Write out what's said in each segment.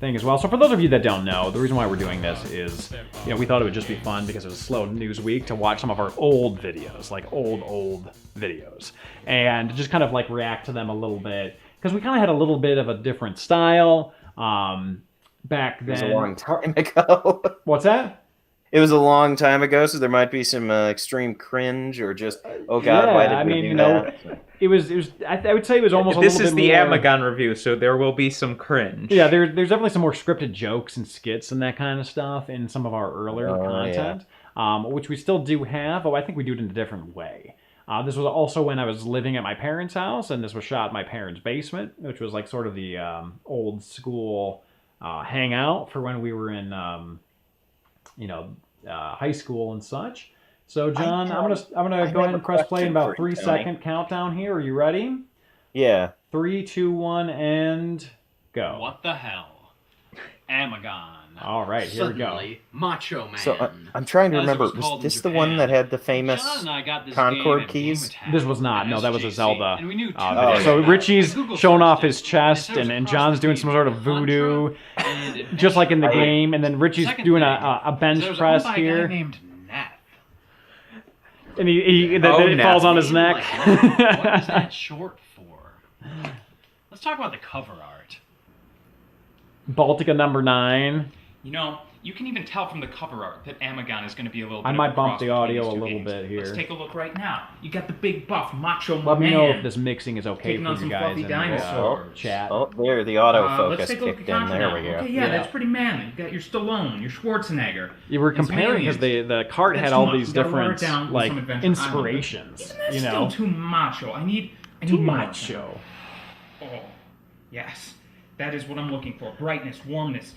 thing as well. So for those of you that don't know, the reason why we're doing this is, we thought it would just be fun because it was a slow news week to watch some of our old videos, like old videos, and just kind of like react to them a little bit because we kind of had a little bit of a different style back then. It was a long time ago. What's that? It was a long time ago, so there might be some extreme cringe or just, oh god, why did we do that? It was. I would say it was almost. This a little is bit the more... Amagon review, so there will be some cringe. Yeah, there's definitely some more scripted jokes and skits and that kind of stuff in some of our earlier content, which we still do have. Oh, I think we do it in a different way. This was also when I was living at my parents' house, and this was shot in my parents' basement, which was like sort of the old school hangout for when we were in, high school and such. So, John, I'm gonna go ahead and press play in about 3-second countdown here. Are you ready? Yeah. 3, 2, 1, and go. What the hell? Amagon. All right, here we go. Macho Man. So I'm trying to remember, was this the one that had the famous Concord keys? This was not. No, that was a Zelda. And we knew So Richie's showing off his chest, and John's doing some sort of voodoo, just like in the game. And then Richie's doing a bench press here. And it falls on his neck. What is that short for? Let's talk about the cover art. Baltica number 9. You can even tell from the cover art that Amagon is going to be a little bit I might bump the audio a little bit here. Let's take a look right now. You got the big buff Macho Man. Let me know if this mixing is okay for you guys in the chat. Oh, there, the autofocus kicked in. There we go. Okay, yeah, that's pretty manly. You got your Stallone, your Schwarzenegger. You were comparing because the cart had all these different like inspirations. Isn't that still too macho? I need too macho. Oh, yes. That is what I'm looking for. Brightness, warmness.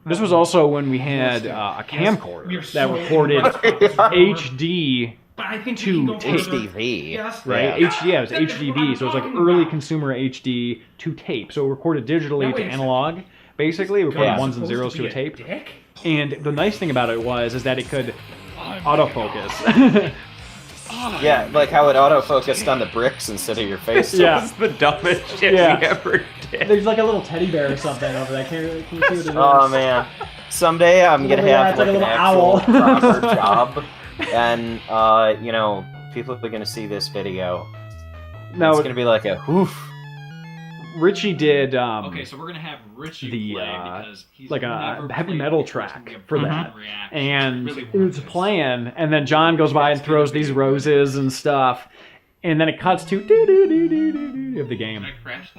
This was also when we had a camcorder that recorded HD to tape. HDV. Yes. Right? Yeah. It was HDV, so it was like early consumer HD to tape. So it recorded digitally to analog, basically. It recorded ones and zeros to a tape. And the nice thing about it is that it could autofocus. Yeah, like how it autofocused on the bricks instead of your face. Yeah. This is the dumbest shit we ever did. There's like a little teddy bear or something over there. Can you see what it is? Oh man. Someday I'm gonna have like an actual proper job. And people are gonna see this video. No, it's gonna be like a whoof. Richie did okay, so we're gonna have Richie play because he's like a heavy metal track for that, and really it was playing, and then John goes by and throws these roses and stuff, and then it cuts to doo-doo-doo-doo-doo-doo of the game.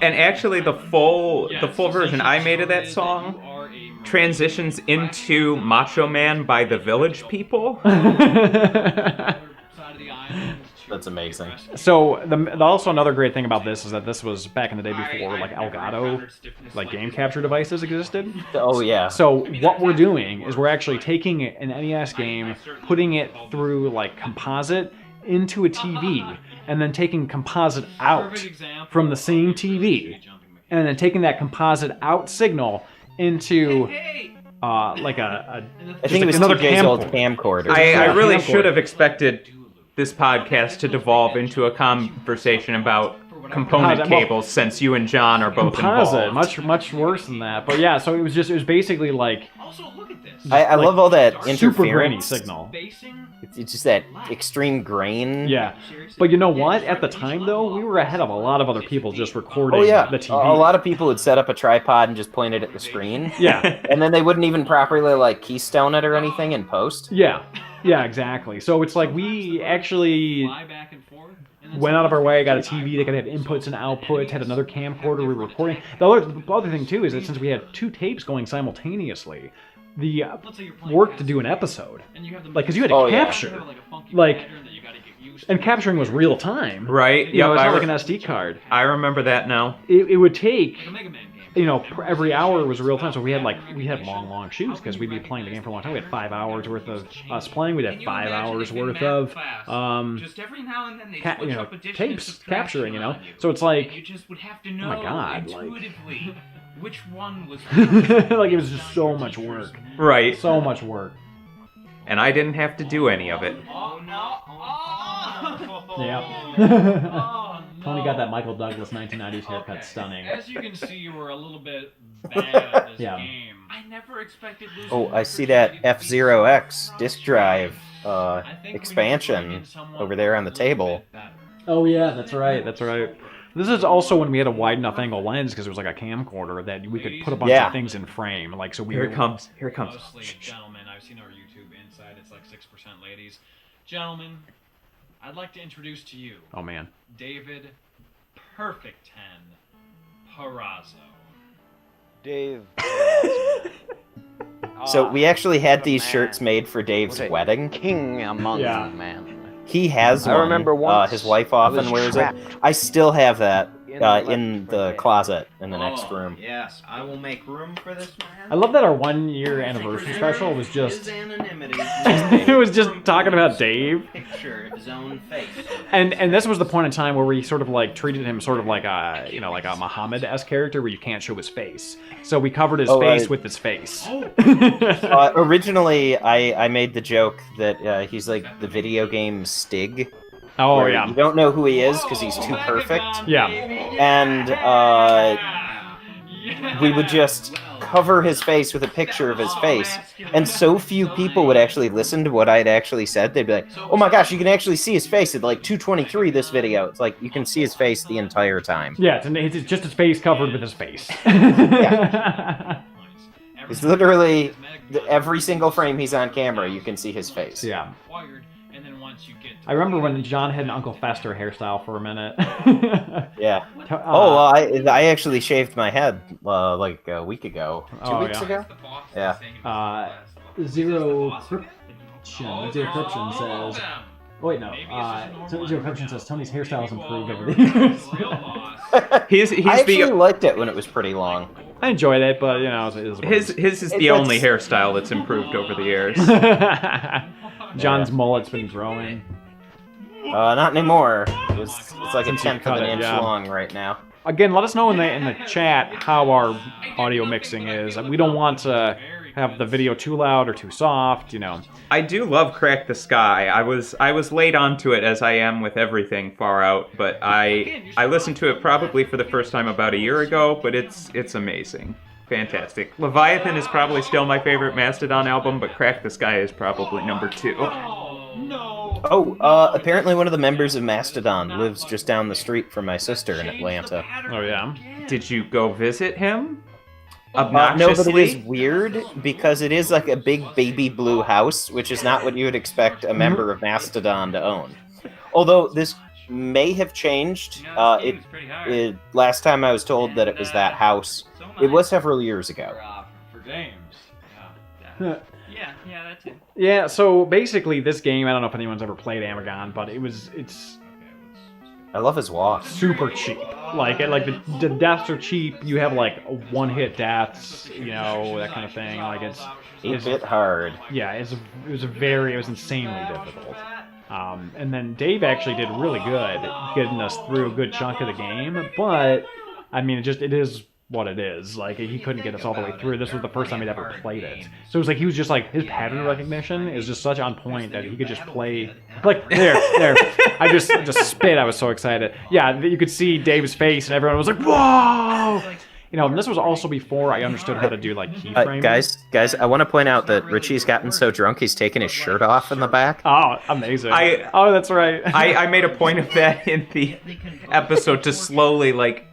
And actually, the full version I made of that song transitions into Macho Man by the Village People. That's amazing. So also another great thing about this is that this was back in the day before like Elgato, like game capture devices existed. Oh yeah. So what we're doing is we're actually taking an NES game, putting it through like composite into a TV, and then taking composite out from the same TV, and then taking that composite out signal into like I think it was another old camcorder. I really should have expected this podcast to devolve into a conversation about component cables, since you and John are both involved. Much worse than that. But yeah, so it was basically like. Also, look at this. I love all that super grainy interference signal. It's just that extreme grain. Yeah, but you know what? At the time, though, we were ahead of a lot of other people just recording the TV. A lot of people would set up a tripod and just point it at the screen. Yeah, and then they wouldn't even properly like keystone it or anything in post. Yeah, exactly. So it's like we actually went out of our way, got a TV that could have inputs and outputs, had another camcorder we were recording. The other thing, too, is that since we had 2 tapes going simultaneously, the work to do an episode, like, because you had to capture, like, and capturing was real time. Right. You know, it's not like an SD card. I remember that now. It would take... every hour was real time, so we had long shoots because we'd be playing the game for a long time. We had 5 hours worth of us playing. We'd have 5 hours worth of tapes capturing. So it's like, oh my god, like, which one was like it was just so much work. Right. So much work. And I didn't have to do any of it. Oh no! Yeah. Tony got that Michael Douglas 1990s haircut stunning. As you can see, you were a little bit bad at this game. I never expected losing. Oh, I see that F-Zero X disc drive expansion over there on the table. Oh yeah, that's right. That's right. This is also when we had a wide enough angle lens because it was like a camcorder that we could put a bunch of things in frame. Like so, Here it comes. Here it comes. Mostly gentlemen. I've seen our YouTube inside. It's like 6% ladies. Gentlemen, I'd like to introduce to you. Oh man. David, Perfect 10, Parazzo. Dave. So we actually had these shirts made for Dave's What a wedding. King among man. He has one. I remember once his wife often wears it. I still have that in the closet in the next room. Yes, I will make room for this man. I love that our 1 year anniversary special was just. His anonymity. It was just talking about Dave. Picture of his own face. And this was the point in time where we sort of like treated him sort of like a like a Muhammad-esque character where you can't show his face. So we covered his face with his face. Originally, I made the joke that he's like the video game Stig. Oh yeah. You don't know who he is because he's too perfect. Yeah. And we would just cover his face with a picture of his face, and so few people would actually listen to what I had actually said. They'd be like, "Oh my gosh, you can actually see his face at like 2:23 this video." It's like you can see his face the entire time. Yeah, it's just his face covered with his face. It's literally every single frame he's on camera, you can see his face. Yeah. I remember when John had an Uncle Fester hairstyle for a minute. Yeah. Oh, well, I actually shaved my head like a week ago. 2 weeks ago? Yeah. Zero Cryption says... Oh, wait, no. Zero Cryption says Tony's hairstyle has improved over the years. I actually liked it when it was pretty long. I enjoyed it, but, you know, his is the only hairstyle that's improved over the years. John's mullet's been growing. Not anymore. It's like a tenth of an inch long right now. Again, let us know in the chat how our audio mixing is. We don't want to have the video too loud or too soft, you know. I do love Crack the Sky. I was late onto it as I am with everything Far Out, but I listened to it probably for the first time about a year ago, but it's amazing. Fantastic. Leviathan is probably still my favorite Mastodon album, but Crack the Sky is probably number 2. Apparently one of the members of Mastodon lives just down the street from my sister in Atlanta. Oh, yeah? Did you go visit him? No, but it is weird because it is like a big baby blue house, which is not what you would expect a member of Mastodon to own. Although this may have changed. Last time I was told that it was that house. It was several years ago. For games. Yeah, that's it. Yeah, so basically this game, I don't know if anyone's ever played Amagon, but it's I love his walk. Super cheap. Like the deaths are cheap. You have like one-hit deaths, you know, that kind of thing. Like it's a bit hard. Yeah, it was insanely difficult. And then Dave actually did really good getting us through a good chunk of the game, but I mean, it is what it is. Like, he couldn't get us all the way through. This was the first time he'd ever played it. So it was like, he was just like, his pattern recognition is just such on point that he could just play, like, there. I just spit. I was so excited. Yeah, you could see Dave's face and everyone was like, whoa! You know, and this was also before I understood how to do, like, keyframing. Guys, I want to point out that Richie's gotten so drunk he's taken his shirt off in the back. Oh, amazing. Oh, that's right. I made a point of that in the episode to slowly, like,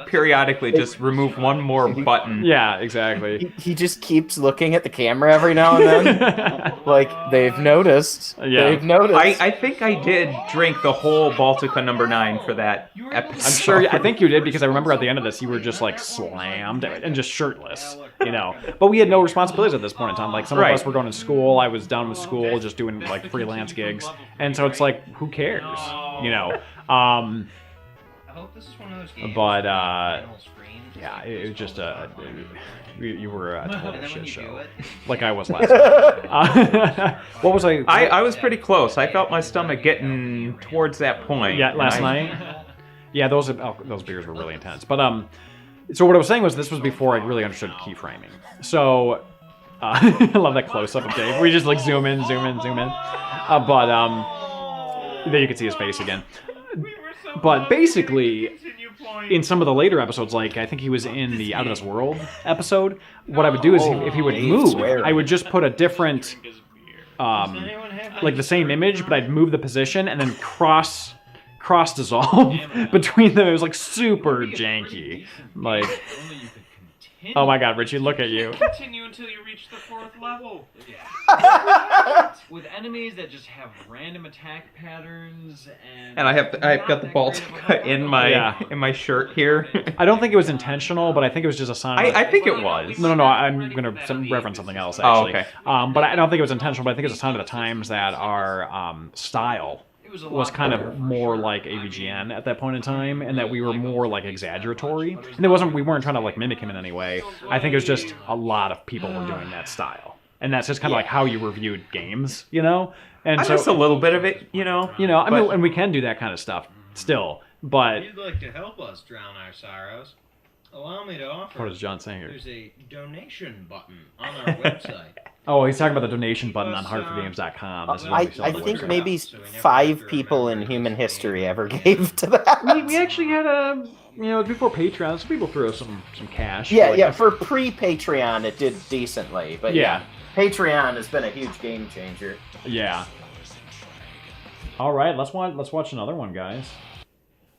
periodically just remove one more button. Yeah, exactly. He just keeps looking at the camera every now and then. Like, they've noticed. Yeah. They've noticed. I think I did drink the whole Baltica number 9 for that episode. I'm sure, I think you did, because I remember at the end of this, you were just, like, slammed and just shirtless, you know. But we had no responsibilities at this point in time. Like, some of us were going to school. I was done with school, just doing, like, freelance gigs. And so it's like, who cares, you know? I hope this is one of those games. But, yeah, it was just you were a total shit show. Like I was last night. What was I? I was pretty close. I felt my stomach getting towards that point. Yeah, last night? Yeah, those beers were really intense. But, so what I was saying was this was before I really understood keyframing. So, I love that close-up of Dave. We just, like, zoom in. But, there you can see his face again. But basically, in some of the later episodes, like I think he was in the Out of This World episode, what I would do is if he would move, I would just put a different, like the same image, but I'd move the position and then cross dissolve between them. It was like super janky. Like, oh my god, Richie, look at you. Continue until you reach the 4th level. Yeah. With enemies that just have random attack patterns and I've got the balls in my shirt here. I don't think it was intentional, but I think it was just a sign. I think it was. No, I'm going to reference something else, actually. Oh, okay. But I don't think it was intentional, but I think it's a sign of the times that our style was kind of more like AVGN at that point in time, and that we were more like exaggeratory. And we weren't trying to like mimic him in any way. I think it was just a lot of people were doing that style. And that's just kind of like how you reviewed games, you know? And so just a little bit of it, you know. I mean, and we can do that kind of stuff still, but If you'd like to help us drown our sorrows, allow me to offer. what is John saying here? There's a donation button on our website. Oh, he's talking about the donation button on hardforgames.com. This is what I we sell on the think website. maybe 5 people in human history ever gave to that. we actually had a before Patreon, some people threw us some cash. Yeah, for pre-Patreon it did decently, but Yeah. Patreon has been a huge game changer. Yeah. All right, let's watch another one, guys.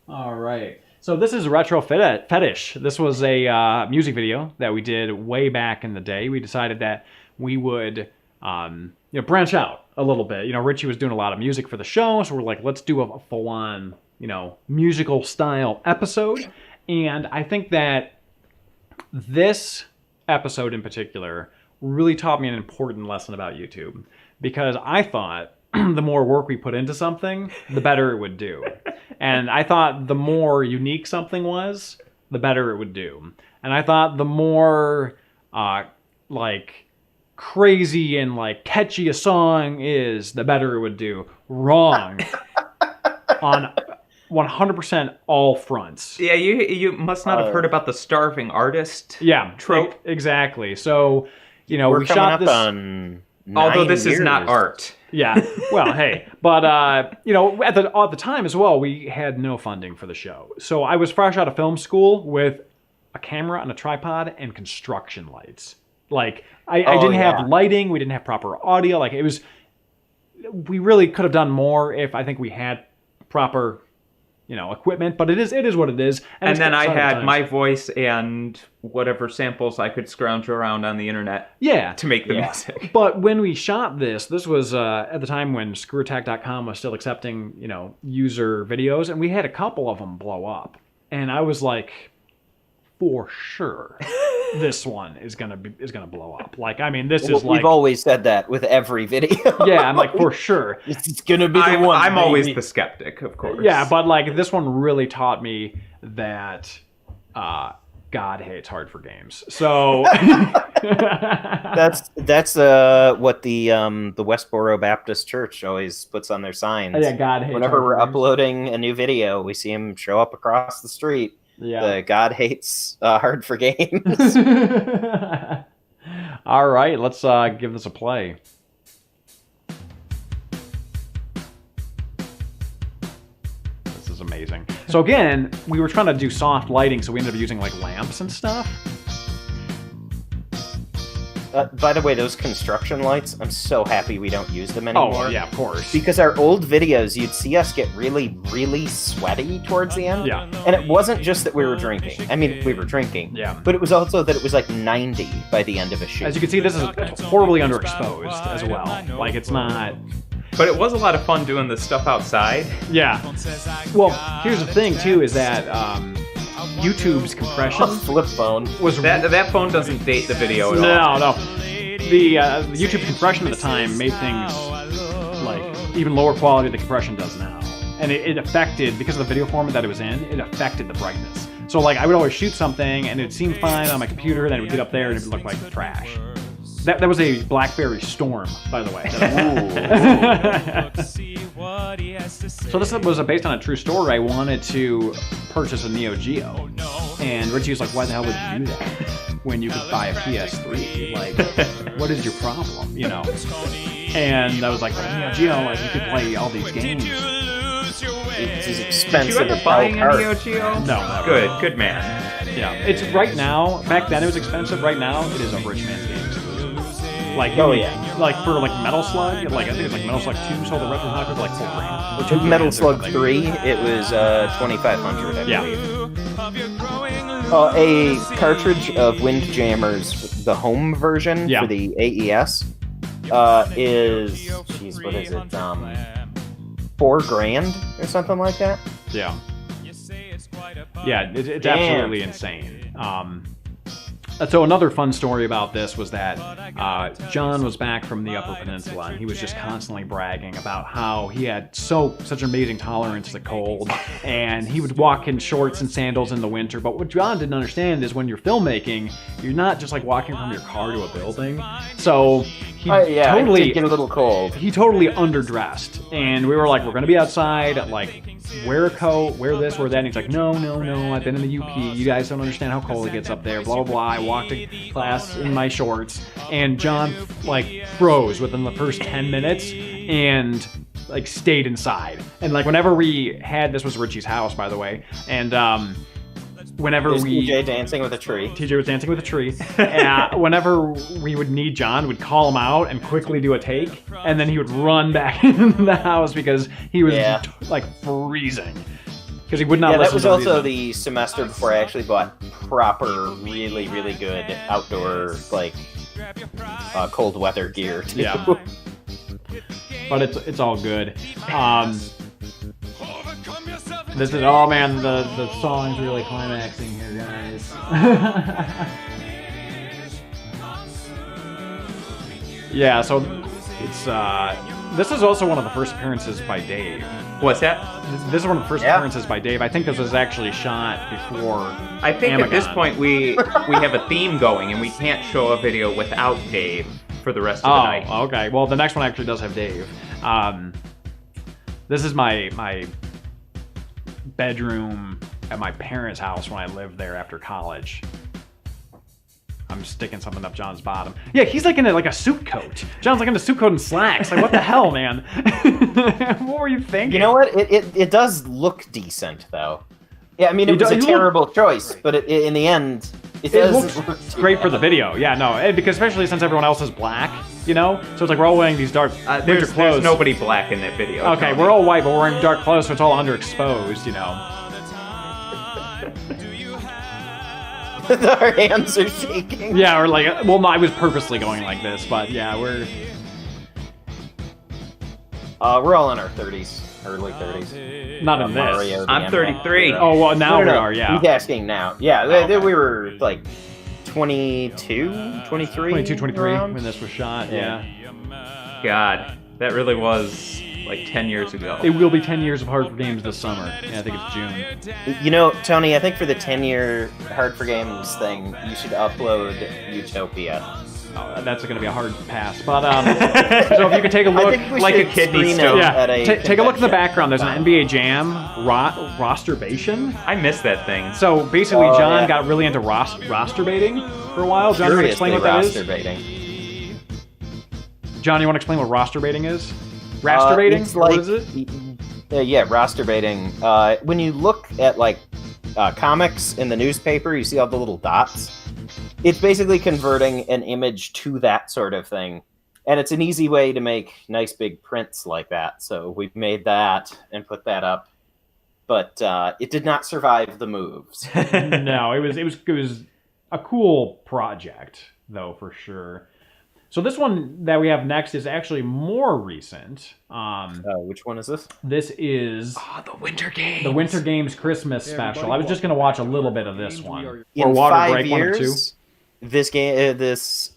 All right. So this is RetroFetish. This was a music video that we did way back in the day. We decided that we would branch out a little bit. Richie was doing a lot of music for the show, so we're like, let's do a full-on, musical style episode. And I think that this episode in particular really taught me an important lesson about YouTube, because I thought the more work we put into something, the better it would do. And I thought the more unique something was, the better it would do. And I thought the more crazy and catchy a song is, the better it would do. Wrong. On 100% all fronts. Yeah, you must not have heard about the starving artist trope. Exactly. So, We're we coming shot up this on 9 Although this years. is not art. Yeah, well, hey, but at the time as well, we had no funding for the show. So I was fresh out of film school with a camera and a tripod and construction lights. I didn't have lighting, we didn't have proper audio. We really could have done more if I think we had proper, equipment. But it is what it is. And then I had my voice and whatever samples I could scrounge around on the internet to make the music. But when we shot this was at the time when ScrewAttack.com was still accepting, user videos, and we had a couple of them blow up. And I was like, for sure, this one is gonna blow up. We've always said that with every video. Yeah, I'm like, for sure. It's gonna be the one. I'm always the skeptic, of course. Yeah, but this one really taught me that God hates hard for games. So that's what the Westboro Baptist Church always puts on their signs. Yeah, God hates. Whenever hard we're for games. uploading a new video, we see him show up across the street. Yeah. The God hates hard for games. All right, let's give this a play. This is amazing. So again, we were trying to do soft lighting, so we ended up using lamps and stuff. By the way, those construction lights, I'm so happy we don't use them anymore. Oh, yeah, of course. Because our old videos, you'd see us get really, really sweaty towards the end. Yeah. And it wasn't just that we were drinking. I mean, we were drinking. Yeah. But it was also that it was 90 by the end of a shoot. As you can see, this is horribly underexposed as well. It's not... But it was a lot of fun doing this stuff outside. Yeah. Well, here's the thing, too, is that YouTube's compression flip phone was... That phone doesn't date the video at all. No. The YouTube compression at the time made things even lower quality than the compression does now. And it affected, because of the video format that it was in, it affected the brightness. So I would always shoot something and it seemed fine on my computer, then it would get up there and it would look like trash. That was a BlackBerry Storm, by the way. So this was based on a true story. I wanted to purchase a Neo Geo. And Richie was like, why the hell would you do that when you could buy a PS3? What is your problem, And I was like, Neo Geo, you could play all these games. it's as Did you expensive end as up buying a Neo Neo Geo? No, never. Good man. Yeah, it's right now. Back then it was expensive. Right now it is a rich man's game exclusive. Like like for like Metal Slug, like I think it's like Metal Slug 2 sold the retro hardware for like $4,000 or $2,000 Metal or Slug something. 3, it was 2,500, I believe. A cartridge of Windjammers, the home version for the AES, is, jeez, what is it? $4,000 or something like that. Yeah. Yeah, it's absolutely insane. So another fun story about this was that John was back from the Upper Peninsula, and he was just constantly bragging about how he had such amazing tolerance to cold, and he would walk in shorts and sandals in the winter. But what John didn't understand is when you're filmmaking, you're not just like walking from your car to a building. So he it did get a little cold. He totally underdressed, and we were like, we're gonna be outside, like wear a coat, wear this, wear that. And he's like, no, I've been in the UP. You guys don't understand how cold it gets up there. Blah blah blah. I walked to class in my shorts, and John like froze within the first 10 minutes and like stayed inside. And like whenever we had, this was Richie's house, by the way, and whenever TJ dancing with a tree. TJ was dancing with a tree. Whenever we would need John, we'd call him out and quickly do a take, and then he would run back into the house because he was like freezing. Because he would not listen that was to also reason. the semester before I actually bought proper, really, really good outdoor, like, cold weather gear, too. Yeah. But it's all good. This is, oh man, the song's really climaxing here, guys. Yeah, so it's this is also one of the first appearances by Dave. What's that? This is one of the first appearances by Dave. I think this was actually shot before I think Amagon. at this point we have a theme going, and we can't show a video without Dave for the rest of the night. Oh, okay. Well, the next one actually does have Dave. This is my bedroom at my parents' house when I lived there after college. I'm sticking something up John's bottom. Yeah, he's like in a suit coat. John's like in a suit coat and slacks. Like, what the hell, man? What were you thinking? You know what? It does look decent, though. Yeah, I mean, it was a terrible choice, but in the end, it does look great for the video. Yeah, no, because especially since everyone else is black, you know? So it's like we're all wearing these dark winter clothes. There's nobody black in that video. Okay, we're all white, but we're wearing dark clothes, so it's all underexposed, you know? Our hands are shaking. Yeah, or like, well, no, I was purposely going like this, but yeah, we're all in our 30s, early 30s. Not in Mario, this. I'm 33. Oh, well, now no, we are, yeah. He's asking now. Yeah, we were like 22, 23? 22, 23 around? when this was shot, yeah. God, that really was like 10 years ago. It will be 10 years of Hard for Games this summer. Yeah, I think it's June. You know, Tony, I think for the 10-year Hard for Games thing, you should upload Utopia. Oh, that's going to be a hard pass. But so if you could take a look, I think we like should a kidney screen stone. it at a take a look in the convention. background. There's an NBA Jam rosterbation. I missed that thing. So basically, Oh, John yeah. got really into roster baiting for a while. John, you want to explain what that is? Baiting. John, you want to explain what roster baiting is? Raster baiting? It's What like, is it? yeah, roster baiting. When you look at like comics in the newspaper, you see all the little dots. It's basically converting an image to that sort of thing. And it's an easy way to make nice big prints like that. So we've made that and put that up. But it did not survive the moves. No, it was a cool project, though, for sure. So this one that we have next is actually more recent. Which one is this? This is The Winter Games. the Winter Games Christmas special. I was just going to watch a little bit of this one. Or In Water 5 Break, one or two. years, this game,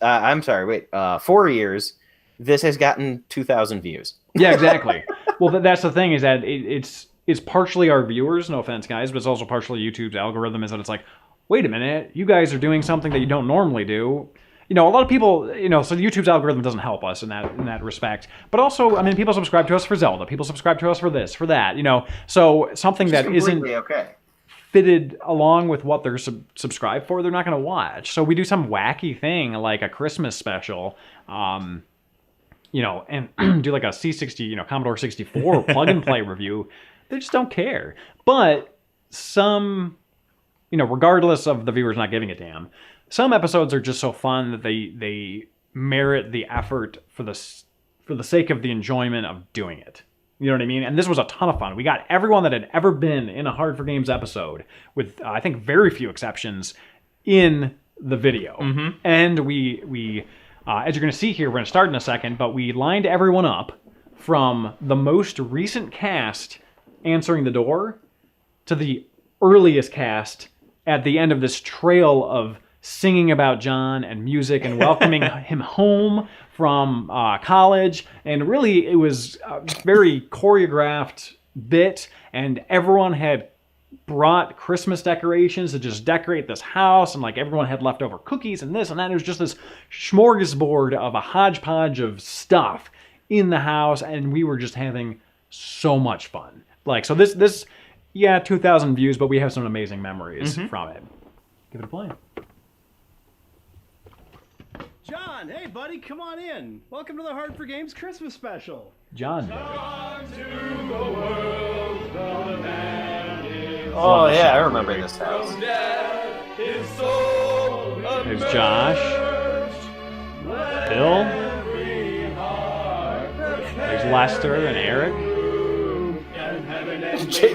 I'm sorry, wait, 4 years, this has gotten 2,000 views. Yeah, exactly. Well, that's the thing, is that it's partially our viewers, no offense, guys, but it's also partially YouTube's algorithm, is that it's like, wait a minute, you guys are doing something that you don't normally do. You know, a lot of people, you know, so YouTube's algorithm doesn't help us in that respect. But also, I mean, people subscribe to us for Zelda. People subscribe to us for this, for that, you know. So something that isn't okay. fitted along with what they're subscribed for, they're not going to watch. So we do some wacky thing like a Christmas special, you know, and do like a C60, you know, Commodore 64 plug and play review. They just don't care. But some, regardless of the viewers not giving a damn, some episodes are just so fun that they merit the effort for the sake of the enjoyment of doing it. You know what I mean? And this was a ton of fun. We got everyone that had ever been in a Hard for Games episode, with I think very few exceptions, in the video. Mm-hmm. And we as you're going to see here, we're going to start in a second, but we lined everyone up from the most recent cast answering the door to the earliest cast at the end of this trail of singing about John and music and welcoming him home from college. And really, it was a very choreographed bit, and everyone had brought Christmas decorations to just decorate this house, and like everyone had leftover cookies and this and that. It was just this smorgasbord of a hodgepodge of stuff in the house, and we were just having so much fun. Like, so this 2,000 views, but we have some amazing memories from it. Give it a play. John, hey buddy, come on in. Welcome to the Hard for Games Christmas special. John. Oh yeah, I remember this house. There's Josh. Bill. There's Lester and Eric.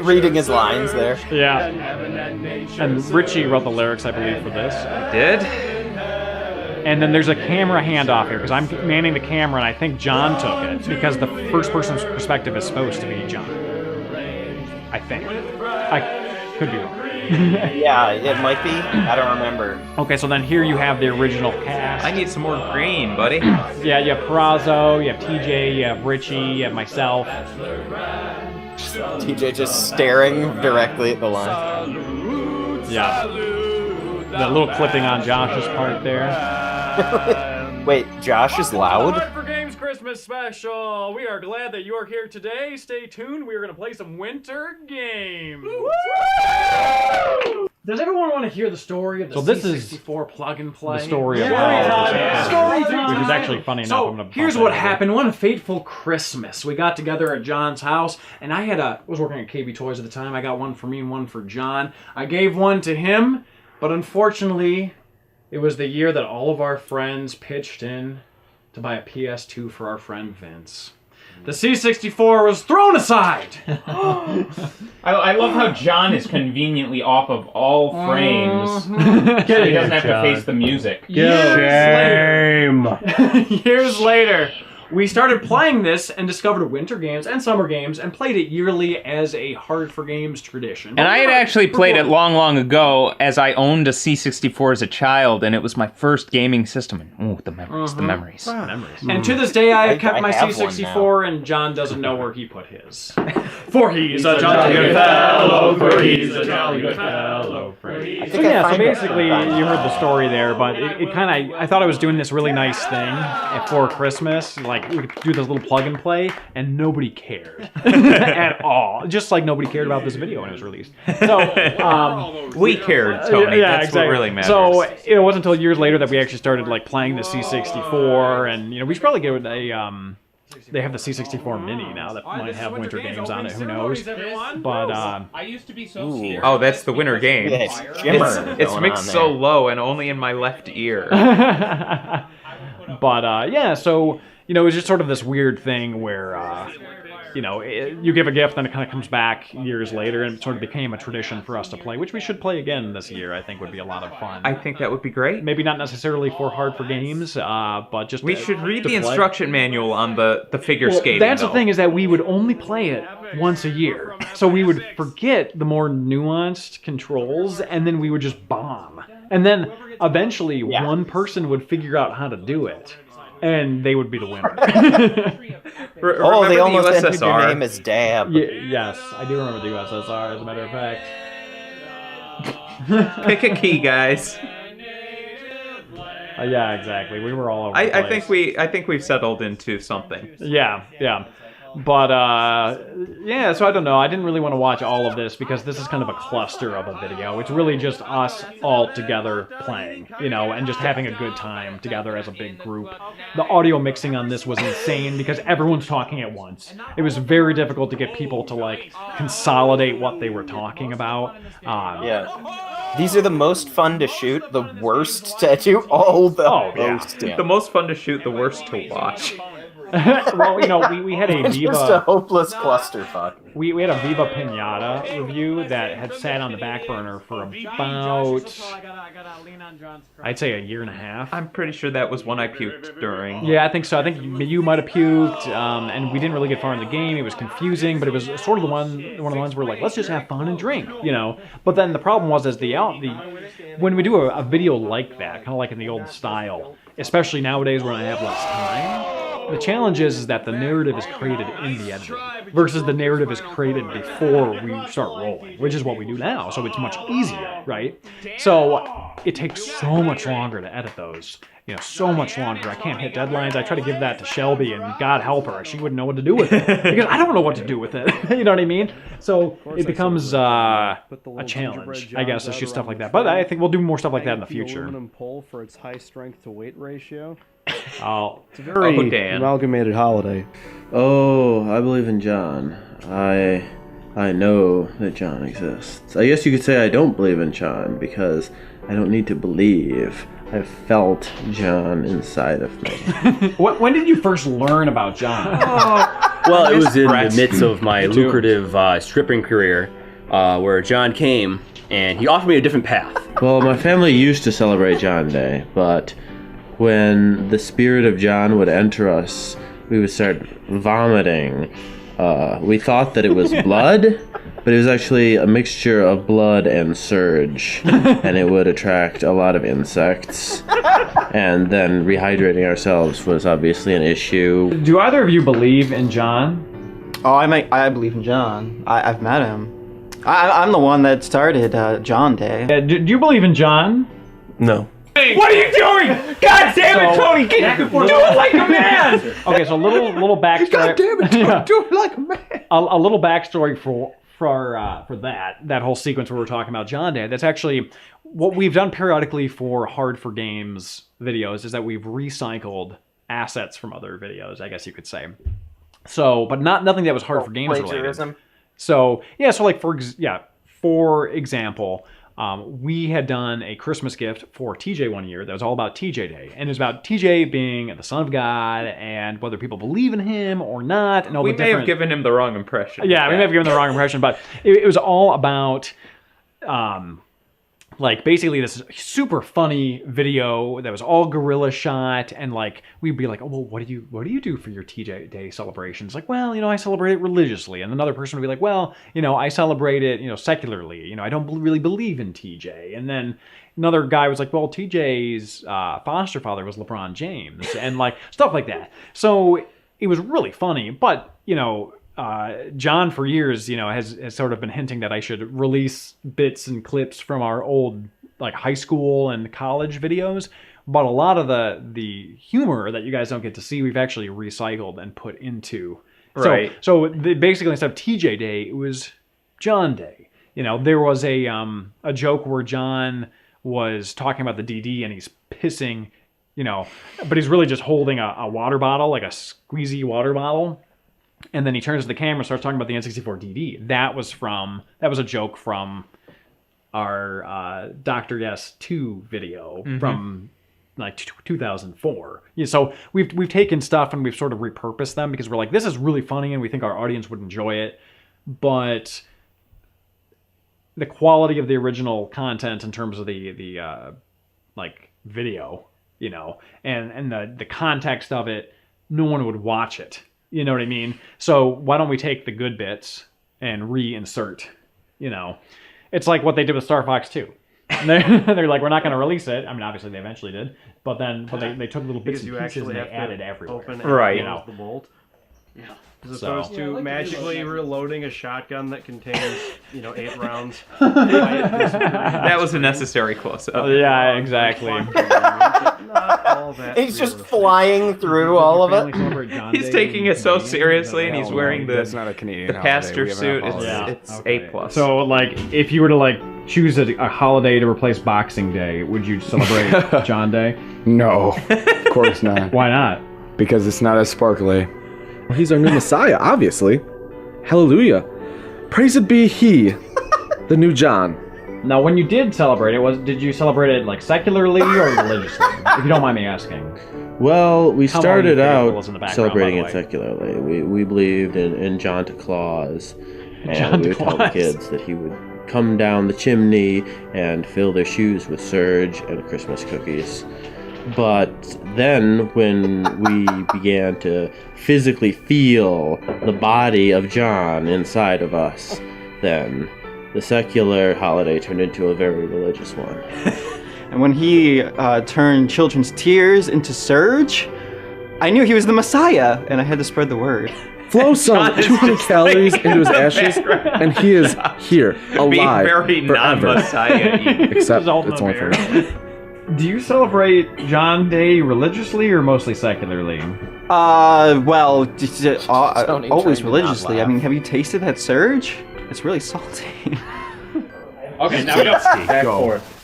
Reading his lines there. Yeah. And Richie wrote the lyrics, I believe, for this. I did. And then there's a camera handoff here, because I'm manning the camera, and I think John took it, because the first person's perspective is supposed to be John. I think. I could be wrong. Yeah, it might be. I don't remember. Okay, so then here you have the original cast. I need some more green, buddy. Yeah, you have Perazo, you have TJ, you have Richie, you have myself. TJ just staring directly at the line. Yeah. The little clipping on Josh's part there. Wait, Josh is loud? Hard for Games Christmas special. We are glad that you're here today. Stay tuned. We are going to play some winter games. Does everyone want to hear the story of the C64 plug and play? The story of Story time! Which is actually funny enough. So, here's what happened. One fateful Christmas. We got together at John's house, and I was working at KB Toys at the time. I got one for me and one for John. I gave one to him, but unfortunately, it was the year that all of our friends pitched in to buy a PS2 for our friend Vince. The C64 was thrown aside! I love how John is conveniently off of all frames, so he doesn't have to face the music. Years later, we started playing this and discovered winter games and summer games and played it yearly as a Hard for Games tradition. And I had actually played it long, long ago, as I owned a C64 as a child, and it was my first gaming system. And, the memories, the memories. And to this day, I have kept I my have C64, and John doesn't know where he put his. For he's a jolly good fellow, for he's a jolly good fellow. So yeah, so basically you heard the story there, but it kind of, I thought I was doing this really nice thing for Christmas, like we could do this little plug and play, and nobody cared at all. Just like nobody cared about this video when it was released. So We cared, Tony. yeah, That's exactly. what really matters. So it wasn't until years later that we actually started like playing the C64, and we should probably get a they have the C64 Mini now that might have winter games on it. Who knows? But I used to be so scared. Oh, that's the winter game. Yeah, it's Jimmer It's going mixed on so there. low and only in my left ear. But yeah, so it was just sort of this weird thing where you give a gift, then it kind of comes back years later, and it sort of became a tradition for us to play, which we should play again this year. I think would be a lot of fun. I think that would be great. Maybe not necessarily for Hard for Games, but just We should read the play. instruction manual on the figure skating. That's though. the thing, is that we would only play it once a year. So we would forget the more nuanced controls, and then we would just bomb. And then eventually one person would figure out how to do it, and they would be the winner. Oh, they almost the entered your USSR. name as Dab. Yes, I do remember the USSR, as a matter of fact. Pick a key, guys. Yeah, exactly. We were all over the I place. think we've settled into something. Yeah. But yeah, so I don't know. I didn't really want to watch all of this because this is kind of a cluster of a video. It's really just us all together playing, you know, and just having a good time together as a big group. The audio mixing on this was insane because everyone's talking at once. It was very difficult to get people to like consolidate what they were talking about. Yeah. These are the most fun to shoot, the worst to do. The most fun to shoot, the worst to watch. Well, you know, we had a It's Viva... just a hopeless clusterfuck. We had a Viva Pinata review that had sat on the back burner for about, I'd say, a year and a half. I'm pretty sure that was one I puked during. Yeah, I think so. I think you might have puked, and we didn't really get far in the game. It was confusing, but it was sort of one of the ones where like, let's just have fun and drink, you know. But then the problem was, when we do a video like that, kind of like in the old style, especially nowadays when I have less time. The challenge is that the narrative is created in the editing versus the narrative is created before we start rolling, which is what we do now. So it's much easier, right? So it takes so much longer to edit those. You know, so much longer. I can't hit deadlines. I try to give that to Shelby, and God help her, she wouldn't know what to do with it because I don't know what to do with it. You know what I mean? So it becomes a challenge, I guess, to shoot stuff like that. But I think we'll do more stuff like that in the future. Aluminum pole for its high strength to weight ratio. It's a very amalgamated holiday. Oh, I believe in John. I know that John exists. I guess you could say I don't believe in John because I don't need to believe. I've felt John inside of me. When did you first learn about John? Well, it was in the midst of my lucrative stripping career where John came and he offered me a different path. Well, my family used to celebrate John Day, but when the spirit of John would enter us, we would start vomiting. We thought that it was blood, but it was actually a mixture of blood and surge, and it would attract a lot of insects. And then rehydrating ourselves was obviously an issue. Do either of you believe in John? Oh, I believe in John. I've met him. I'm the one that started John Day. Do you believe in John? No. What are you doing? God damn it, Tony! Do it like a man! Okay, so little backstory. God damn it, Tony, do it like a man! A little backstory for that whole sequence where we're talking about John Day. That's actually what we've done periodically for Hard for Games videos, is that we've recycled assets from other videos, I guess you could say. So, but nothing that was Hard for Games related. So yeah, so like for example, we had done a Christmas gift for TJ one year that was all about TJ Day. And it was about TJ being the son of God and whether people believe in him or not. And all we may have given him the wrong impression. Yeah, we may have given the wrong impression, but it was all about like basically this super funny video that was all guerrilla shot, and like we'd be like, oh well, what do you do for your TJ Day celebrations? Like, well, you know, I celebrate it religiously, and another person would be like, well, you know, I celebrate it, you know, secularly. You know, I don't really believe in TJ. And then another guy was like, well, TJ's foster father was LeBron James, and like stuff like that. So it was really funny, but you know. John for years, you know, has sort of been hinting that I should release bits and clips from our old like high school and college videos, but a lot of the humor that you guys don't get to see, we've actually recycled and put into. Right. So basically instead of TJ Day, it was John Day. You know, there was a joke where John was talking about the DD and he's pissing, you know, but he's really just holding a water bottle, like a squeezy water bottle. And then he turns to the camera and starts talking about the N64 DD. That was a joke from our Dr. Yes 2 video from like 2004. Yeah, so we've taken stuff and we've sort of repurposed them because we're like, this is really funny and we think our audience would enjoy it. But the quality of the original content in terms of the like video, you know, and the context of it, no one would watch it. You know what I mean? So why don't we take the good bits and reinsert? You know, it's like what they did with Star Fox 2. They're like, we're not going to release it. I mean, obviously they eventually did, but they took little bits and pieces and they added everywhere. Open and close the bolt. Yeah. As opposed to magically reloading a shotgun that contains, you know, 8 rounds. That was a necessary close-up. Yeah, exactly. Not all He's just flying through all of it. He's taking it so seriously, and he's wearing the pastor suit. It's A+. So, like, if you were to like choose a holiday to replace Boxing Day, would you celebrate John Day? No, of course not. Why not? Because it's not as sparkly. Well, he's our new Messiah, obviously. Hallelujah. Praised be He, the new John. Now, when you did celebrate it, did you celebrate it like secularly or religiously? If you don't mind me asking. Well, we started out celebrating by the it secularly. We believed in John Claus, and John we would tell the Claus. kids that he would come down the chimney and fill their shoes with Surge and Christmas cookies. But then, when we began to physically feel the body of John inside of us, then the secular holiday turned into a very religious one. And when he turned children's tears into Surge, I knew he was the Messiah, and I had to spread the word. Flow some 200 calories into his ashes, and he is here, alive, very forever. non-Messiah-y. Except it's only for Do you celebrate John Day religiously or mostly secularly? Well, Tony always tried to religiously. not I mean, have you tasted that Surge? It's really salty. Okay, now we go. Back forth.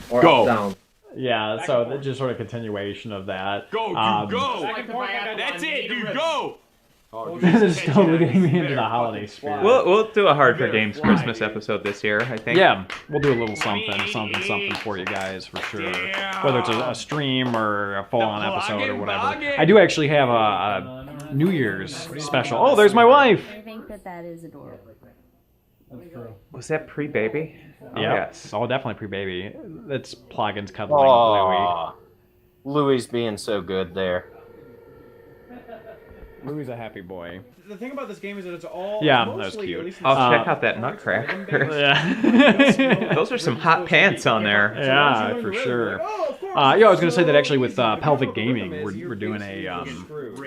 Or Go. up, down. Yeah, so that's just sort of continuation of that. Go. That's it, dude, go! This is still getting me into the holiday spirit. We'll do a Hard for Games Christmas episode this year, I think. Yeah, we'll do a little something for you guys for sure. Whether it's a stream or a full-on episode or whatever. I do actually have a New Year's special. Oh, there's my wife. I think that is adorable. Was that pre-baby? Oh, Yeah, yes. oh, definitely pre-baby. That's Plugins cuddling Louie. Aw. Louis being so good there. Louie's a happy boy. The thing about this game is that it's all Yeah, that was cute. I'll check out that Nutcracker. Yeah. Those are some hot pants on there. Yeah, for sure. I was going to say that actually with Pelvic Gaming, we're doing a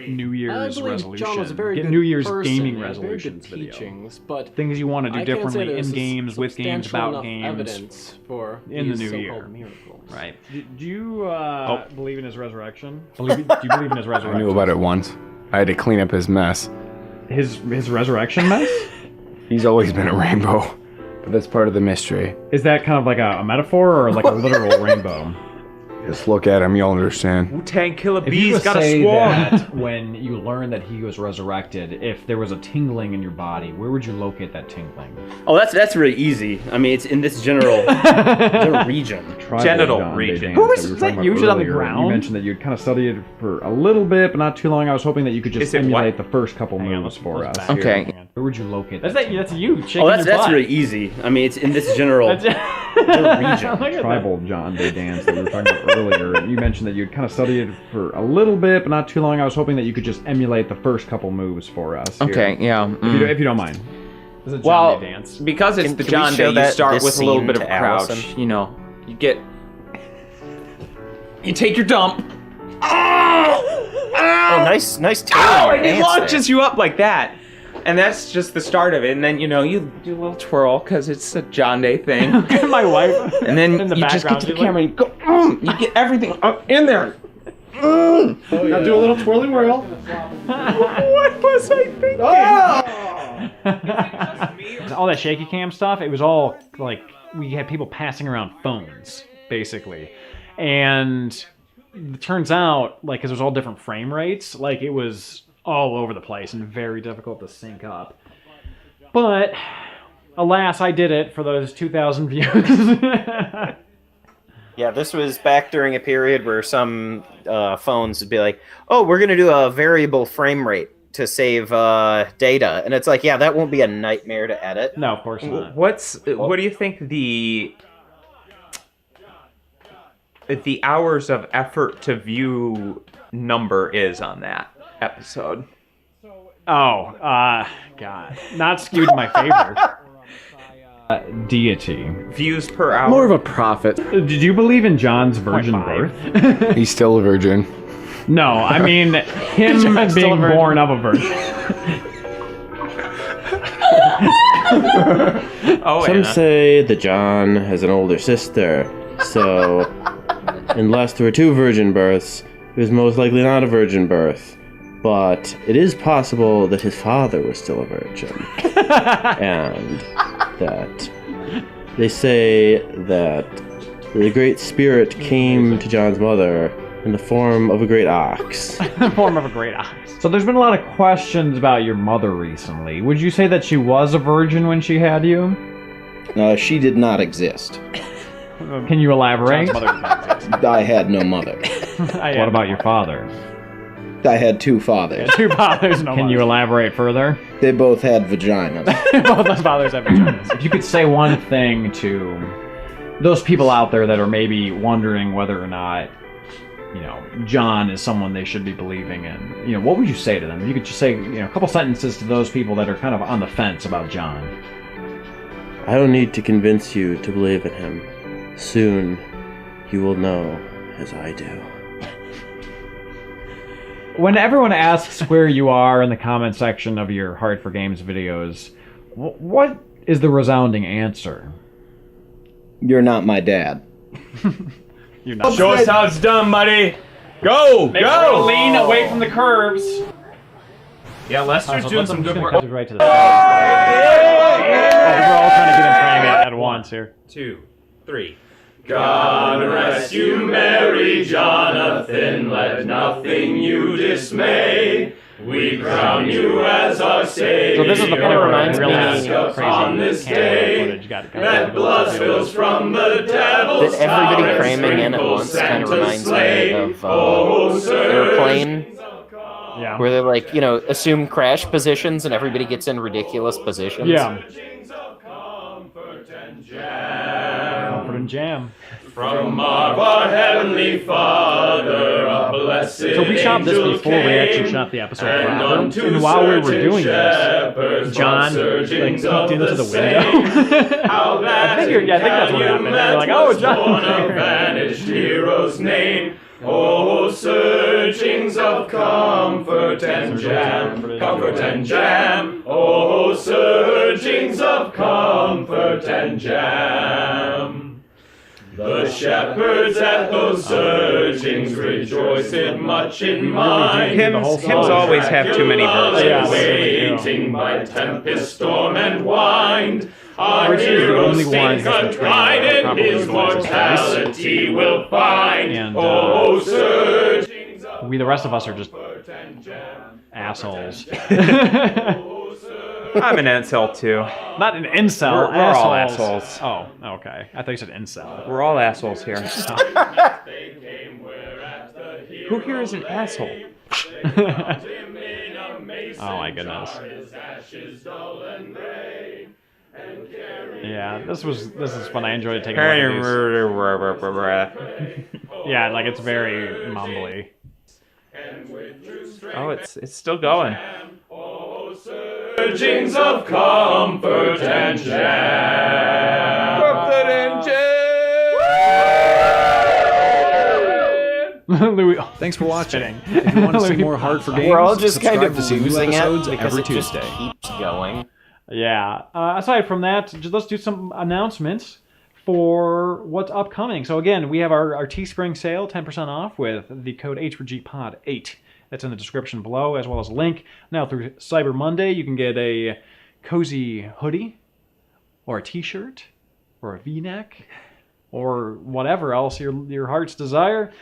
New Year's resolution. Get New Year's gaming resolutions video. But things you want to do I can't say differently there's in games, with games, substantial about enough games. evidence for In the these new year. so-called miracles. Right. Do you believe in his resurrection? Do you believe in his resurrection? I knew about it once. I had to clean up his mess. His resurrection mess? He's always been a rainbow, but that's part of the mystery. Is that kind of like a metaphor or like a literal rainbow? Just look at him, you'll understand. Wu-Tang Killer If you Bees got a say swarm. that when you learn that he was resurrected, if there was a tingling in your body, where would you locate that tingling? Oh, that's really easy. I mean, it's in this general region. Genital John Day region. dance Who that was we were that talking about used it on the earlier. ground? You mentioned that you'd kind of studied it for a little bit, but not too long. I was hoping that you could just Is it emulate what? the first couple moves for us. Okay. Where would you locate that? That's you. Oh, that's really easy. I mean, it's in this general region. Tribal John Day dance that we were talking about earlier. You mentioned that you'd kind of studied it for a little bit, but not too long. I was hoping that you could just emulate the first couple moves for us. Here. Okay, yeah. If you don't mind. This is a John Well, Day dance. because it's Can the we John show Day, you that- start this with a little scene bit of to crouch. Allison? You know, you take your dump. Oh, nice tail Ow, on your and it pants launches you up like that. And that's just the start of it. And then, you know, you do a little twirl because it's a John Day thing. My wife. And then in the you just get background, to the she's like- camera and you go, you get everything up in there. Now do a little twirly whirl. What was I thinking? All that shaky cam stuff, it was all like we had people passing around phones, basically. And it turns out, like, because it was all different frame rates, like it was all over the place and very difficult to sync up. But alas, I did it for those 2,000 views. Yeah, this was back during a period where some phones would be like, oh, we're going to do a variable frame rate to save data. And it's like, yeah, that won't be a nightmare to edit. No, of course not. What do you think the hours of effort to view number is on that episode? Oh, God. Not skewed in my favor. Deity. Views per hour? More of a prophet. Did you believe in John's virgin birth? He's still a virgin. No, I mean him John's still being a virgin. born of a virgin. Some say that John has an older sister, so Unless there were 2 virgin births, it was most likely not a virgin birth. But it is possible that his father was still a virgin. And that they say that the Great Spirit came to John's mother in the form of a great ox. The form of a great ox. So there's been a lot of questions about your mother recently. Would you say that she was a virgin when she had you? She did not exist. Can you elaborate? John's mother did not exist. I had no mother. What about your father? I had 2 fathers. 2 fathers, no Can you elaborate further? They both had vaginas. Both those fathers have vaginas. If you could say one thing to those people out there that are maybe wondering whether or not, John is someone they should be believing in, what would you say to them? If you could just say, a couple sentences to those people that are kind of on the fence about John. I don't need to convince you to believe in him. Soon, you will know as I do. When everyone asks where you are in the comment section of your Heart for Games videos, what is the resounding answer? You're not my dad. You're not. Show us how it's done, buddy. Go, Make go. sure to lean away from the curves. Yeah, Lester's doing some good work. Cut it right to the we're all trying to get in frame at once here. 2, 3. God rest you, merry Jonathan, let nothing you dismay. We crown you as our Savior. So this is the part where it reminds me of on this day that blood spills from the devil's That everybody tower cramming in at once kind of reminds me of Airplane. Yeah. Where they're like, assume crash positions and everybody gets in ridiculous positions. Yeah. Comfort and jam. From our Heavenly Father, a blessed So we shot this before we actually shot the episode proper. And while we were doing this, John peeked into the window. I think that's what happened. They're like, "Oh, John!" A vanished hero's name. Oh, surgings of comfort and jam, comfort and jam. Oh, surgings of comfort and jam. The shepherds at those surgings rejoiced much in mind. Hymns always have too many verses. Waiting by tempest, storm, and wind. Our Richie is the only one who's been trained guided his mortality will find. And oh, surgings of the rest of us are just assholes. I'm an incel too. Not an incel. We're all assholes. Oh, okay. I thought you said incel. We're all assholes here. Who here is an asshole? Oh my goodness. Yeah, this is fun. I enjoyed taking a look at these. Yeah, like it's very mumbly. Oh, it's still going. Surgings of comfort and jam. Comfort and jam. Louis, thanks for watching. If you want to see more Heart for Games, we're all just kind subscribe of to see new losing episodes it because every it Tuesday. just keeps going. Yeah. Aside from that, let's do some announcements for what's upcoming. So again, we have our Teespring sale, 10% off with the code H4GPOD8. That's in the description below, as well as a link. Now through Cyber Monday, you can get a cozy hoodie, or a t-shirt, or a v-neck, or whatever else your heart's desire.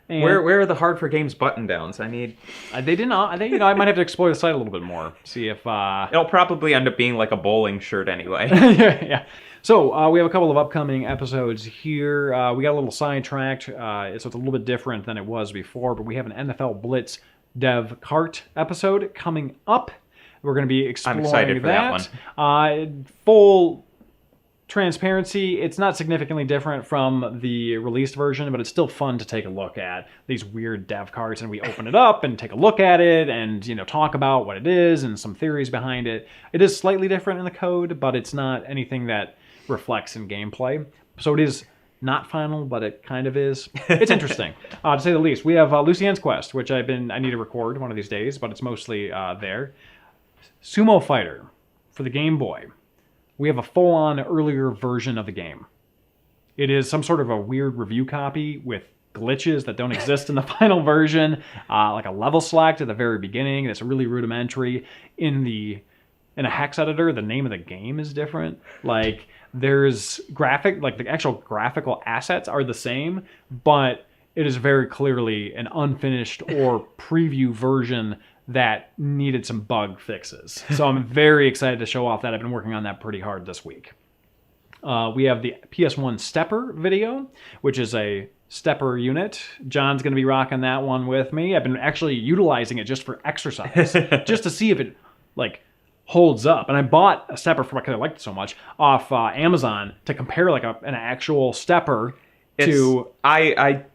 And Where are the Heart for Games button downs? I need. They did not. I think I might have to explore the site a little bit more. See if. It'll probably end up being like a bowling shirt anyway. Yeah. So we have a couple of upcoming episodes here. We got a little sidetracked, so it's a little bit different than it was before. But we have an NFL Blitz Dev Cart episode coming up. We're going to be exploring I'm excited for that one. Full transparency, it's not significantly different from the released version, but it's still fun to take a look at these weird dev carts, and we open it up and take a look at it and talk about what it is and some theories behind it. It is slightly different in the code, but it's not anything that reflects in gameplay. So it is not final, but it kind of is. It's interesting, to say the least. We have Lucien's Quest, which I need to record one of these days, but it's mostly there. Sumo Fighter for the Game Boy. We have a full-on earlier version of the game. It is some sort of a weird review copy with glitches that don't exist in the final version, like a level select at the very beginning that's really rudimentary. In a hex editor, the name of the game is different. Like, there's the actual graphical assets are the same, but it is very clearly an unfinished or preview version that needed some bug fixes. So I'm very excited to show off that. I've been working on that pretty hard this week. We have the PS1 Stepper video, which is a stepper unit. John's going to be rocking that one with me. I've been actually utilizing it just for exercise, just to see if it, like, holds up. And I bought a stepper because I liked it so much off Amazon to compare like an actual stepper to. I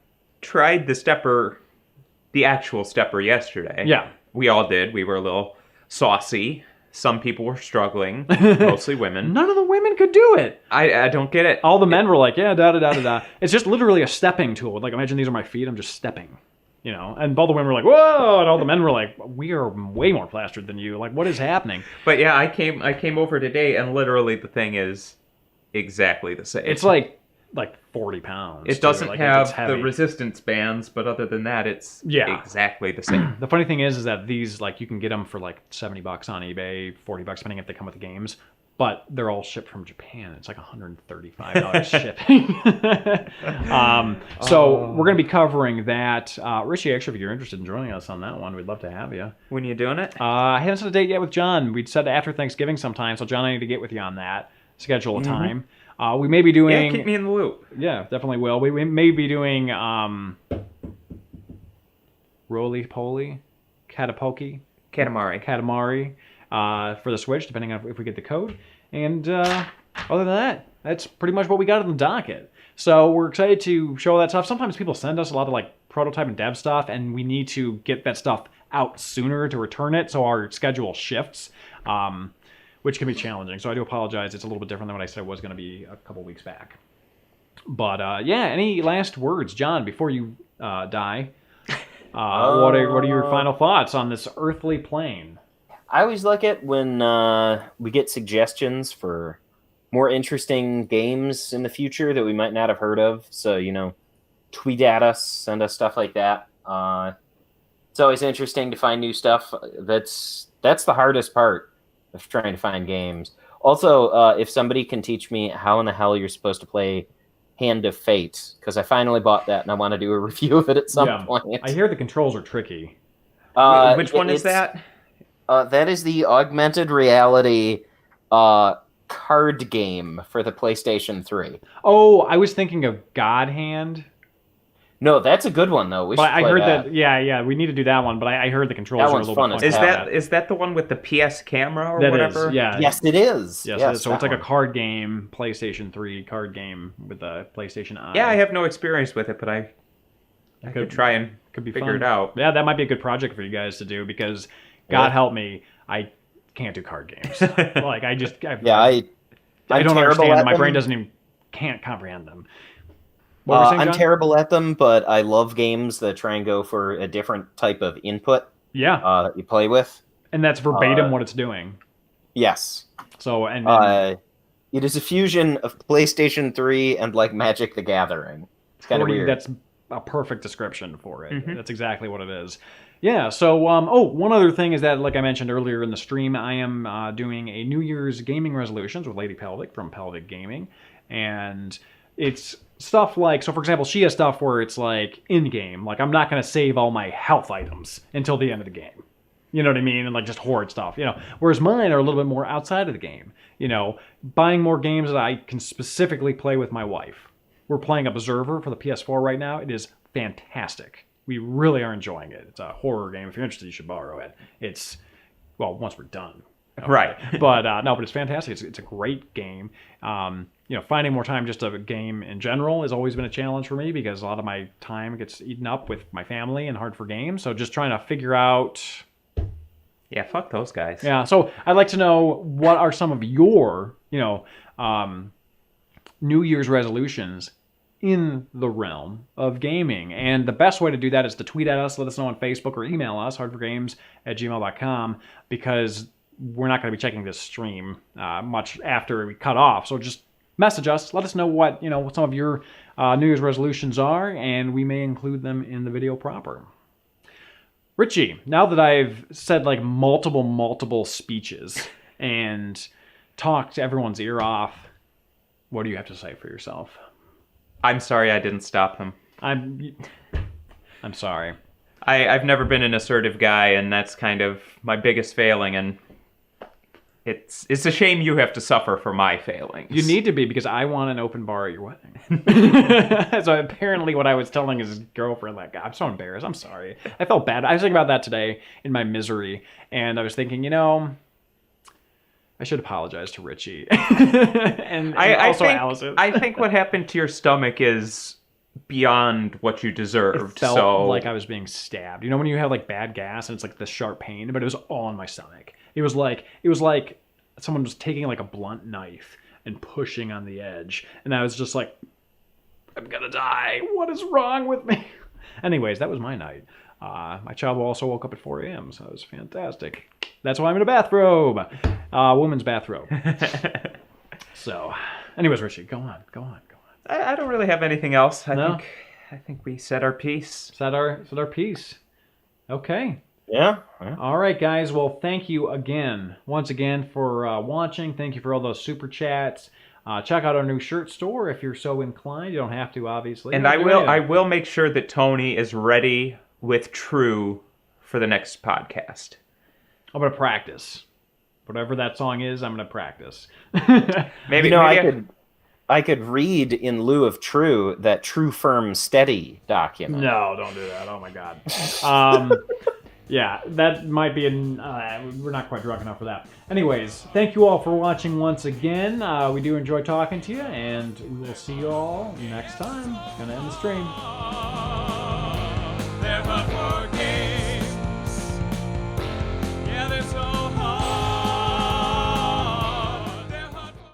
tried the actual stepper yesterday. Yeah, we all did. We were a little saucy. Some people were struggling, mostly women. None of the women could do it. I don't get it. All the men were like, yeah, da da da da da. It's just literally a stepping tool. Like, imagine these are my feet. I'm just stepping. You know, and all the women were like, whoa, and all the men were like, we are way more plastered than you. Like, what is happening? But yeah, I came over today, and literally the thing is exactly the same. It's like 40 pounds. It doesn't have the resistance bands, but other than that, it's exactly the same. The funny thing is that these, like, you can get them for like $70 on eBay, $40, depending if they come with the games. But they're all shipped from Japan. It's like $135 shipping. So we're going to be covering that. Richie, actually, if you're interested in joining us on that one, we'd love to have you. When are you doing it? I haven't set a date yet with John. We'd set after Thanksgiving sometime. So, John, I need to get with you on that. Schedule a time. We may be doing... Yeah, keep me in the loop. Yeah, definitely will. We may be doing Roly-Poly, Katamari. For the Switch, depending on if we get the code. And other than that, that's pretty much what we got on the docket. So we're excited to show that stuff. Sometimes people send us a lot of like prototype and dev stuff, and we need to get that stuff out sooner to return it, so our schedule shifts, which can be challenging. So I do apologize. It's a little bit different than what I said it was going to be a couple weeks back. But yeah, any last words, John, before you die? What are your final thoughts on this earthly plane? I always like it when we get suggestions for more interesting games in the future that we might not have heard of. So, you know, tweet at us, send us stuff like that. It's always interesting to find new stuff. That's the hardest part of trying to find games. Also, if somebody can teach me how in the hell you're supposed to play Hand of Fate, because I finally bought that and I want to do a review of it at some point. I hear the controls are tricky. Which one is that? That is the augmented reality card game for the PlayStation 3. Oh, I was thinking of God Hand. No, that's a good one, though. I heard that. Yeah, we need to do that one, but I heard the controls are a little bit funky. Is that the one with the PS camera or that whatever? Is, yeah. Yes, it is. Yes, it is. So it's like a card game, PlayStation 3 card game with a PlayStation Eye. Yeah, I have no experience with it, but I could try and figure it out. Yeah, that might be a good project for you guys to do because, God help me, I can't do card games. Like, I don't understand them. My brain can't comprehend them. I'm terrible at them, but I love games that try and go for a different type of input. Yeah, that you play with, and that's verbatim what it's doing. Yes. So it is a fusion of PlayStation 3 and like Magic the Gathering. It's kind of weird. That's a perfect description for it. Mm-hmm. That's exactly what it is. Yeah. So one other thing is that, like I mentioned earlier in the stream, I am doing a New Year's gaming resolutions with Lady Pelvic from Pelvic Gaming, and it's stuff like, so for example, she has stuff where it's like in-game, like I'm not going to save all my health items until the end of the game. You know what I mean? And like just hoard stuff, you know. Whereas mine are a little bit more outside of the game. You know, buying more games that I can specifically play with my wife. We're playing Observer for the PS4 right now. It is fantastic. We really are enjoying it. It's a horror game. If you're interested, you should borrow it. It's, well, once we're done. Right. But but it's fantastic. It's a great game. You know, finding more time just a game in general has always been a challenge for me because a lot of my time gets eaten up with my family and hard for games. So just trying to figure out. Yeah, fuck those guys. Yeah, so I'd like to know what are some of your, you know, New Year's resolutions in the realm of gaming. And the best way to do that is to tweet at us, let us know on Facebook, or email us, hardforgames@gmail.com, because we're not going to be checking this stream much after we cut off. So just message us, let us know what, you know, some of your New Year's resolutions are, and we may include them in the video proper. Richie, now that I've said like multiple speeches and talked everyone's ear off, what do you have to say for yourself? I'm sorry I didn't stop him. I'm sorry. I've never been an assertive guy, and that's kind of my biggest failing, and it's a shame you have to suffer for my failings. You need to be, because I want an open bar at your wedding. So apparently what I was telling his girlfriend, like, I'm so embarrassed. I'm sorry. I felt bad. I was thinking about that today in my misery, and I was thinking, you know, I should apologize to Richie. and also Allison. I think what happened to your stomach is beyond what you deserved. It felt like I was being stabbed. You know when you have like bad gas and it's like the sharp pain, but it was all in my stomach. It was like someone was taking like a blunt knife and pushing on the edge, and I was just like, I'm gonna die. What is wrong with me? Anyways, that was my night. My child also woke up at 4 a.m., so it was fantastic. That's why I'm in a bathrobe. Woman's bathrobe. So, anyways, Richie, go on. I don't really have anything else. I think we said our piece. Said our piece. Okay. Yeah. All right, guys. Well, thank you once again for watching. Thank you for all those super chats. Check out our new shirt store if you're so inclined. You don't have to, obviously. And I will make sure that Tony is ready with True for the next podcast. I'm gonna practice. Whatever that song is, I'm gonna practice. maybe I could read in lieu of True that True Firm Steady document. No, don't do that. Oh my God. Yeah, that might be we're not quite drunk enough for that. Anyways, thank you all for watching once again. We do enjoy talking to you, and we'll see you all next time. Gonna end the stream.